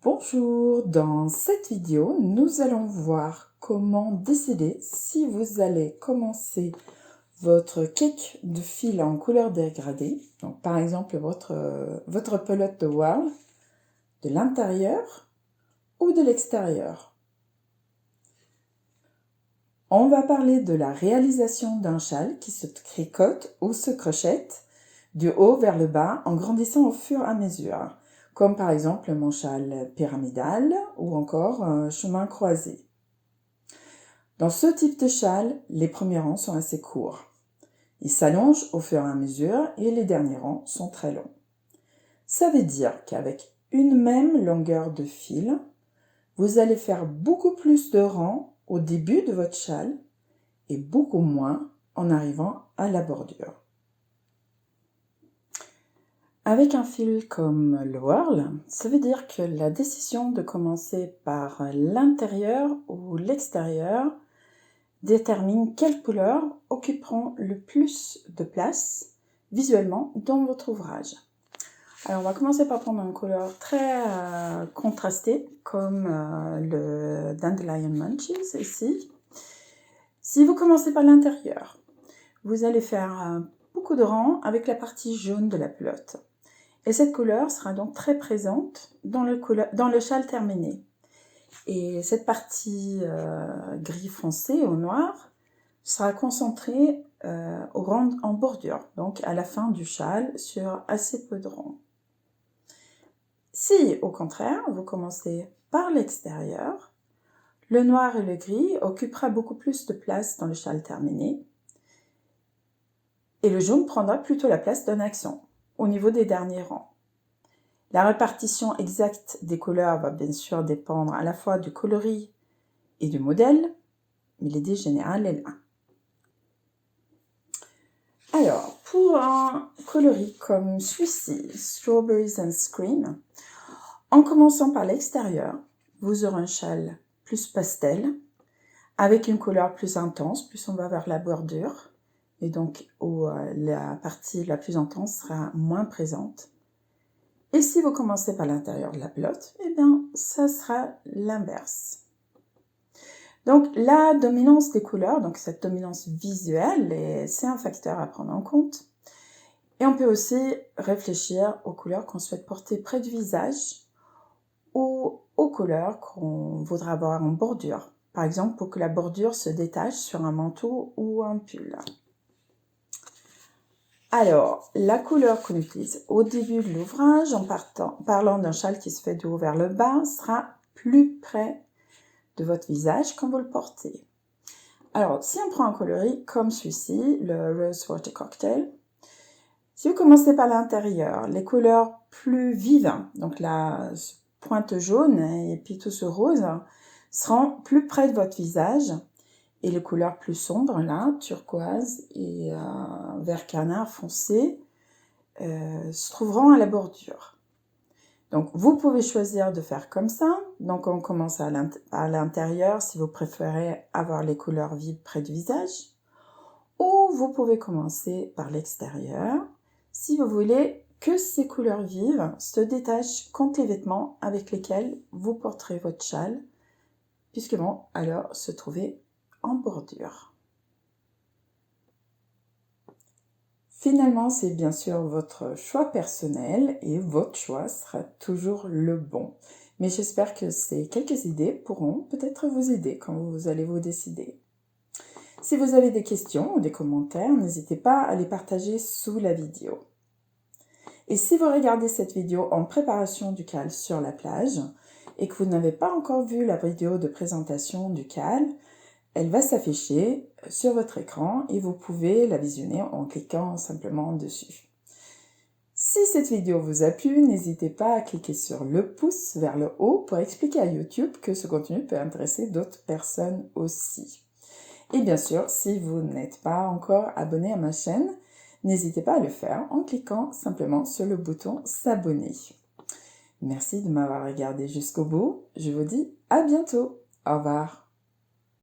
Bonjour, dans cette vidéo, nous allons voir comment décider si vous allez commencer votre cake de fil en couleur dégradée, donc par exemple votre pelote de voile, de l'intérieur ou de l'extérieur. On va parler de la réalisation d'un châle qui se tricote ou se crochette du haut vers le bas en grandissant au fur et à mesure, comme par exemple mon châle pyramidal ou encore un chemin croisé. Dans ce type de châle, les premiers rangs sont assez courts. Ils s'allongent au fur et à mesure et les derniers rangs sont très longs. Ça veut dire qu'avec une même longueur de fil, vous allez faire beaucoup plus de rangs au début de votre châle et beaucoup moins en arrivant à la bordure. Avec un fil comme le whorl, ça veut dire que la décision de commencer par l'intérieur ou l'extérieur détermine quelles couleurs occuperont le plus de place visuellement dans votre ouvrage. Alors on va commencer par prendre une couleur très contrastée comme le Dandelion Munches ici. Si vous commencez par l'intérieur, vous allez faire beaucoup de rangs avec la partie jaune de la pelote. Et cette couleur sera donc très présente dans le châle terminé. Et cette partie gris foncé ou noir sera concentrée au rang en bordure, donc à la fin du châle sur assez peu de rangs. Si, au contraire, vous commencez par l'extérieur, le noir et le gris occupera beaucoup plus de place dans le châle terminé et le jaune prendra plutôt la place d'un accent au niveau des derniers rangs. La répartition exacte des couleurs va bien sûr dépendre à la fois du coloris et du modèle, mais l'idée générale est là. Alors, pour un coloris comme celui-ci, Strawberries and Scream, en commençant par l'extérieur, vous aurez un châle plus pastel, avec une couleur plus intense, plus on va vers la bordure, et donc où la partie la plus intense sera moins présente. Et si vous commencez par l'intérieur de la pelote, eh bien, ça sera l'inverse. Donc, la dominance des couleurs, donc cette dominance visuelle, c'est un facteur à prendre en compte. Et on peut aussi réfléchir aux couleurs qu'on souhaite porter près du visage ou aux couleurs qu'on voudra avoir en bordure. Par exemple, pour que la bordure se détache sur un manteau ou un pull. Alors, la couleur qu'on utilise au début de l'ouvrage, en parlant d'un châle qui se fait du haut vers le bas, sera plus près de votre visage quand vous le portez. Alors, si on prend un coloris comme celui-ci, le Rose Water Cocktail, si vous commencez par l'intérieur, les couleurs plus vives, donc la pointe jaune et puis tout ce rose, seront plus près de votre visage. Et les couleurs plus sombres, là, turquoise et vert canard foncé, se trouveront à la bordure. Donc, vous pouvez choisir de faire comme ça. Donc, on commence à l'intérieur si vous préférez avoir les couleurs vives près du visage. Ou vous pouvez commencer par l'extérieur si vous voulez que ces couleurs vives se détachent contre les vêtements avec lesquels vous porterez votre châle, puisqu'ils vont alors se trouver en bordure. Finalement, c'est bien sûr votre choix personnel et votre choix sera toujours le bon. Mais j'espère que ces quelques idées pourront peut-être vous aider quand vous allez vous décider. Si vous avez des questions ou des commentaires, n'hésitez pas à les partager sous la vidéo. Et si vous regardez cette vidéo en préparation du cal sur la plage et que vous n'avez pas encore vu la vidéo de présentation du cal, elle va s'afficher sur votre écran et vous pouvez la visionner en cliquant simplement dessus. Si cette vidéo vous a plu, n'hésitez pas à cliquer sur le pouce vers le haut pour expliquer à YouTube que ce contenu peut intéresser d'autres personnes aussi. Et bien sûr, si vous n'êtes pas encore abonné à ma chaîne, n'hésitez pas à le faire en cliquant simplement sur le bouton s'abonner. Merci de m'avoir regardé jusqu'au bout. Je vous dis à bientôt. Au revoir.